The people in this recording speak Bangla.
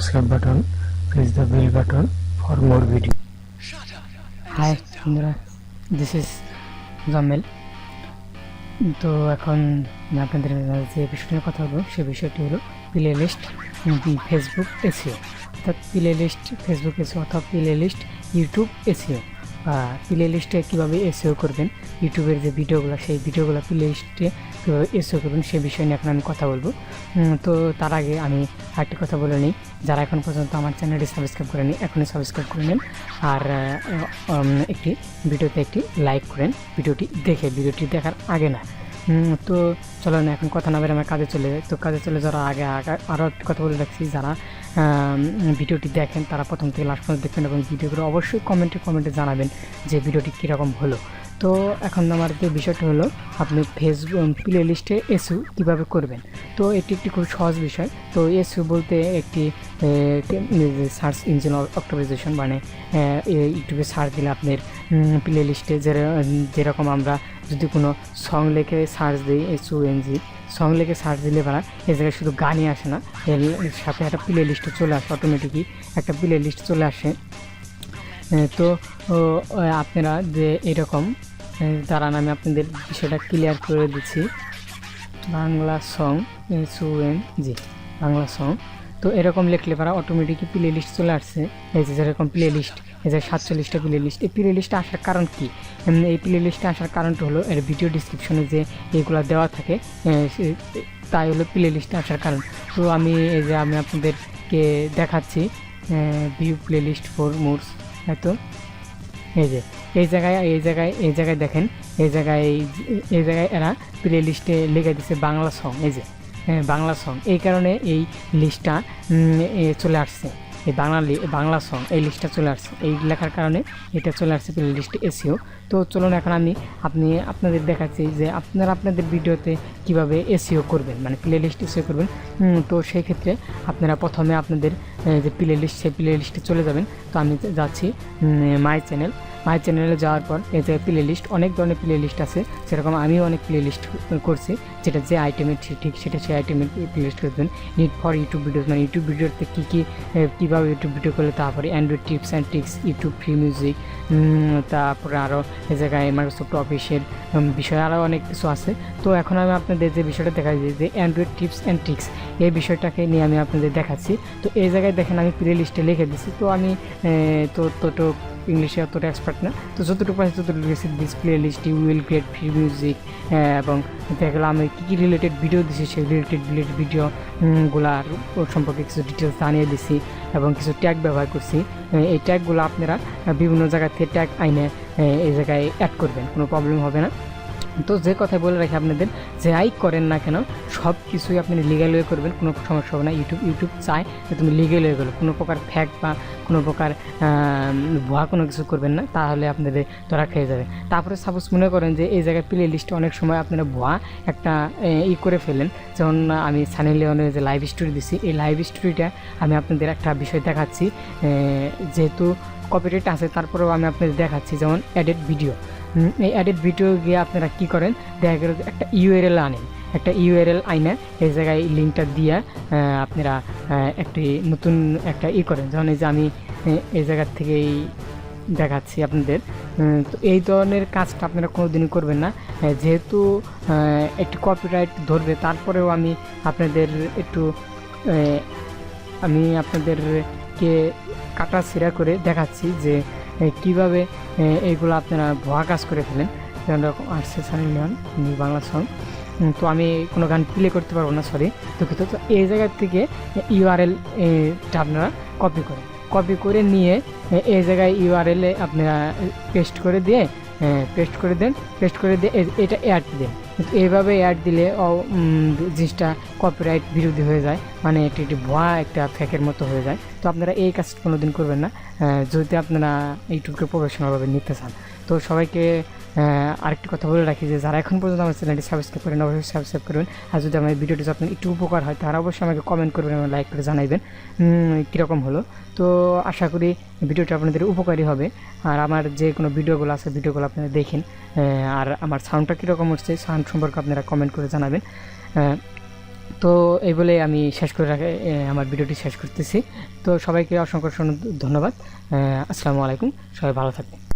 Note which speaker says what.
Speaker 1: subscribe button, press the bell button for more video.
Speaker 2: Hi বন্ধুরা, দিস ইজ জামেল। তো এখন আমি আপনাদের যে বিষয় নিয়ে কথা বলবো সেই বিষয়টি হলো প্লে লিস্ট ফেসবুক এসিও, অর্থাৎ প্লে লিস্ট ফেসবুক এসিও অথবা প্লে লিস্ট ইউটিউব এসিও। বা প্লে লিস্টে কীভাবে এসিও করবেন, ইউটিউবের যে ভিডিওগুলো সেই ভিডিওগুলো প্লে লিস্টে কীভাবে এসিও করবেন সেই বিষয় নিয়ে এখন আমি কথা বলবো। তো তার আগে আমি আরেকটি কথা বলে নিই, যারা এখন পর্যন্ত আমার চ্যানেলটি সাবস্ক্রাইব করেনি এখনই সাবস্ক্রাইব করে নিন, আর একটি ভিডিওতে একটি লাইক করেন ভিডিওটি দেখার আগে না। তো চলো না এখন কথা না বের আমার কাজে চলে যায়। তো কাজে চলে যাওয়ার আগে আরও একটি কথা বলে রাখছি, যারা ভিডিওটি দেখেন তারা প্রথম থেকে লাস্ট পর্যন্ত দেখবেন এবং ভিডিওগুলো অবশ্যই কমেন্টে জানাবেন যে ভিডিওটি কীরকম হলো। তো এখন আমার যে বিষয়টা হলো আপনি ফেসবুক প্লে লিস্টে এসইও কীভাবে করবেন। তো এটি একটি খুব সহজ বিষয়। তো এসইও বলতে একটি সার্চ ইঞ্জিন অপটিমাইজেশন, মানে ইউটিউবে সার্চ দিলে আপনার প্লে লিস্টে যেরকম আমরা যদি কোনো সং লিখে সার্চ দিই SONG সং লিখে সার্চ দিলে পারা এই জায়গায় শুধু গানই আসে না, এর সাথে একটা প্লে লিস্টে চলে আসে, অটোমেটিকই একটা প্লে লিস্ট চলে আসে। তো আপনারা যে এরকম দাঁড়ান আমি আপনাদের বিষয়টা ক্লিয়ার করে দিচ্ছি। Bangla song SONG Bangla song, তো এরকম লিখলে পারা অটোমেটিকই প্লে লিস্ট চলে আসছে। এই যে যেরকম প্লে লিস্ট, এই যে 47টা প্লে লিস্ট। এই প্লে লিস্টে আসার কারণ কি? এই প্লে লিস্টে আসার কারণটা হলো এর ভিডিও ডিসক্রিপশনে যে এইগুলো দেওয়া থাকে তাই হলো প্লে লিস্টে আসার কারণ। তো আমি আপনাদেরকে দেখাচ্ছি ভিউ প্লে লিস্ট ফর মোরস। তো এই জায়গায় দেখেন, এই জায়গায় এরা প্লে লিস্টে লিখে দিচ্ছে বাংলা সং। এই যে বাংলা সং, এই কারণে এই লিস্টটা চলে আসছে, এই বাংলা সং এই লিস্টটা চলে আসছে, এই লেখার কারণে এটা চলে আসছে প্লে লিস্টে এসইও। তো চলুন এখন আপনাদের দেখাচ্ছি যে আপনাদের ভিডিওতে কিভাবে এসইও করবেন, মানে প্লে লিস্ট এসইও করবেন। তো সেই ক্ষেত্রে আপনারা প্রথমে আপনাদের যে প্লে লিস্ট সেই প্লে লিস্টে চলে যাবেন। তো আমি যাচ্ছি মাই চ্যানেলে যাওয়ার পর এই যে প্লে লিস্ট, অনেক ধরনের প্লে লিস্ট আছে, সেরকম আমিও অনেক প্লে লিস্ট করছি, যেটা যে আইটেমের ঠিক সেটা সেই আইটেমের প্লে লিস্ট করবেন। নিড ফর ইউটিউব ভিডিওস, মানে ইউটিউব ভিডিওতে কীভাবে ইউটিউব ভিডিও করলে, তারপরে Android tips and tricks, YouTube free music, তারপরে আরও এই জায়গায় মাইক্রোসফট অফিসের বিষয় আরও অনেক কিছু আছে। তো এখন আমি আপনাদের যে বিষয়টা দেখাচ্ছি যে অ্যান্ড্রয়েড টিপস অ্যান্ড ট্রিক্স, এই বিষয়টাকে নিয়ে আমি আপনাদের দেখাচ্ছি। তো এই জায়গায় দেখেন আমি প্লে লিস্টে লিখে দিচ্ছি। তো আমি তো ইংলিশে অতটা এক্সপার্ট না, তো যতটুকু পাচ্ছি ততটুকু লিখেছি। This playlist you will get free music, এবং দেখা গেলো আমি কী রিলেটেড ভিডিও দিচ্ছি সেই রিলেটেড ভিডিওগুলার সম্পর্কে কিছু ডিটেলস জানিয়ে দিছি এবং কিছু ট্যাগ ব্যবহার করছি। এই ট্যাগগুলো আপনারা বিভিন্ন জায়গা থেকে ট্যাগ আইনে এই জায়গায় অ্যাড করবেন, কোনো প্রবলেম হবে না। তো যে কথাই বলে রাখি আপনাদের, যে আই করেন না কেন সব কিছুই আপনি লিগ্যাল ওয়ে করবেন, কোনো সমস্যা হবে না। ইউটিউব চায় যে তুমি লিগ্যাল ওয়ে করো, কোনো প্রকার ফ্যাক বা কোনো প্রকার ভুয়া কোনো কিছু করবেন না, তাহলে আপনাদের ধরা খেয়ে যাবে। তারপরে সাপোজ মনে করেন যে এই জায়গায় প্লে লিস্টে অনেক সময় আপনারা ভুয়া একটা করে ফেলেন, যেমন আমি সানি লিওনের যে লাইভ স্টোরি দিছি, এই লাইভ স্টোরিটা আমি আপনাদের একটা বিষয় দেখাচ্ছি, যেহেতু কপিরাইট আছে তারপরেও আমি আপনাদের দেখাচ্ছি। যেমন অ্যাডেড ভিডিও, এই অ্যাডেড ভিডিও গিয়ে আপনারা কী করেন, দেখা গেল একটা ইউআরএল আনেন, একটা ইউআরএল আইনে এই জায়গায় লিঙ্কটা দিয়ে আপনারা একটি নতুন একটা করেন। যেমন এই যে আমি এই জায়গার থেকেই দেখাচ্ছি আপনাদের। তো এই ধরনের কাজটা আপনারা কোনো দিনই করবেন না, যেহেতু একটি কপিরাইট ধরবে। তারপরেও আমি আপনাদেরকে কাটা ছিঁড়া করে দেখাচ্ছি যে কীভাবে এইগুলো আপনারা ভুয়া কাজ করে ফেলেন। যেমন রকম আসছে সানি লিওন বাংলা সং। তো আমি কোনো গান প্লে করতে পারবো না, সরি দুঃখিত। তো এই জায়গার থেকে ইউআরএলটা আপনারা কপি করে নিয়ে এই জায়গায় ইউআরএলে আপনারা পেস্ট করে দিয়ে এটা অ্যাড দেন। এইভাবে অ্যাড দিলে জিনিসটা কপিরাইট বিরোধী হয়ে যায়, মানে এটি ভুয়া একটা ফ্যাকের মতো হয়ে যায়। তো আপনারা এই কাজ কোনো দিন করবেন না যদি আপনারা ইউটিউবকে প্রফেশনালভাবে নিতে চান। তো সবাইকে আরেকটি কথা বলে রাখি যে যারা এখন পর্যন্ত আমার চ্যানেলটি সাবস্ক্রাইব করেন অবশ্যই সাবস্ক্রাইব করবেন, আর যদি আমার ভিডিওটি আপনার একটু উপকার হয় তারা অবশ্যই আমাকে কমেন্ট করবেন এবং লাইক করে জানাবেন কীরকম হলো। তো আশা করি ভিডিওটা আপনাদের উপকারী হবে, আর আমার যে কোনো ভিডিওগুলো আছে ভিডিওগুলো আপনারা দেখেন, আর আমার সাউন্ডটা কীরকম হচ্ছে সাউন্ড সম্পর্কে আপনারা কমেন্ট করে জানাবেন। তো এই বলে আমি শেষ করে আমার ভিডিওটি শেষ করতেছি। তো সবাইকে অসংখ্য ধন্যবাদ। আসসালামু আলাইকুম, সবাই ভালো থাকবেন।